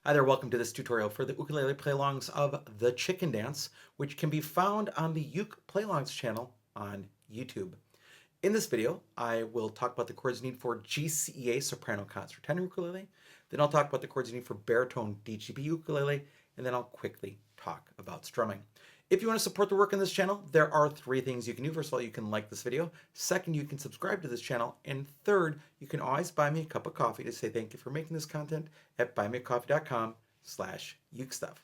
Hi there, welcome to this tutorial for the ukulele play-alongs of The Chicken Dance, which can be found on the UkePlayAlongs channel on YouTube. In this video, I will talk about the chords you need for GCEA soprano concert tenor ukulele, then I'll talk about the chords you need for baritone DGBE ukulele, and then I'll quickly talk about strumming. If you want to support the work on this channel, there are three things you can do. First of all, you can like this video. Second, you can subscribe to this channel. And third, you can always buy me a cup of coffee to say thank you for making this content at buymeacoffee.com/UkeStuff.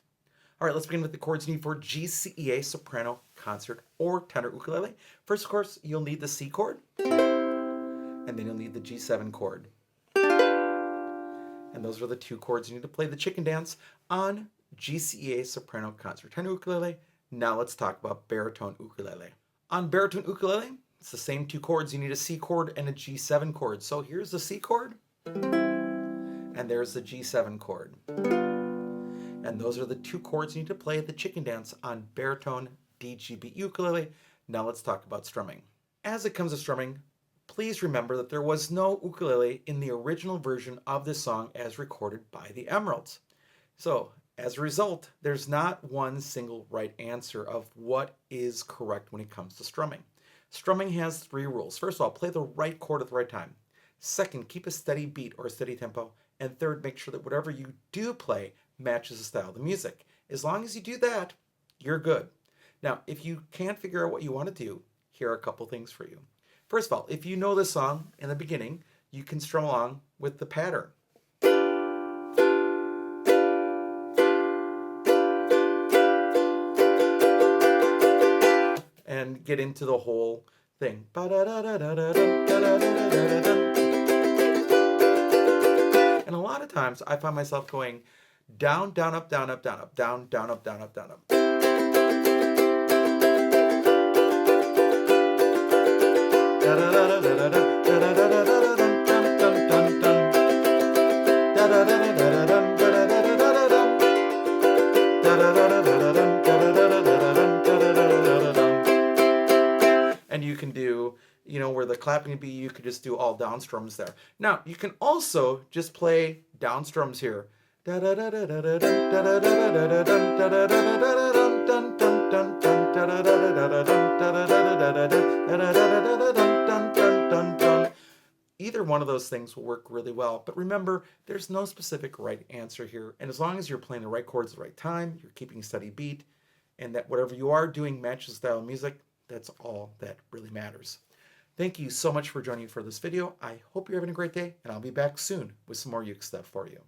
All right, let's begin with the chords you need for GCEA soprano concert or tenor ukulele. First, of course, you'll need the C chord, and then you'll need the G7 chord. And those are the two chords you need to play the chicken dance on GCEA soprano concert tenor ukulele. Now let's talk about baritone ukulele. On baritone ukulele, it's the same two chords. You need a C chord and a G7 chord. So here's the C chord, and there's the G7 chord. And those are the two chords you need to play the chicken dance on baritone DGBE ukulele. Now let's talk about strumming. As it comes to strumming, please remember that there was no ukulele in the original version of this song as recorded by the Emeralds. So as a result, there's not one single right answer of what is correct when it comes to strumming. Strumming has three rules. First of all, play the right chord at the right time. Second, keep a steady beat or a steady tempo. And third, make sure that whatever you do play matches the style of the music. As long as you do that, you're good. Now, if you can't figure out what you want to do, here are a couple things for you. First of all, if you know the song in the beginning, you can strum along with the pattern. And get into the whole thing. And a lot of times I find myself going down, down, up, down, up, down, up, down, down, up, down, up, down, up. And you can do, where the clapping would be, you could just do all down strums there. Now, you can also just play down strums here. Either one of those things will work really well, but remember, there's no specific right answer here. And as long as you're playing the right chords at the right time, you're keeping a steady beat, and that whatever you are doing matches the style of music, that's all that really matters. Thank you so much for joining me for this video. I hope you're having a great day, and I'll be back soon with some more Uke stuff for you.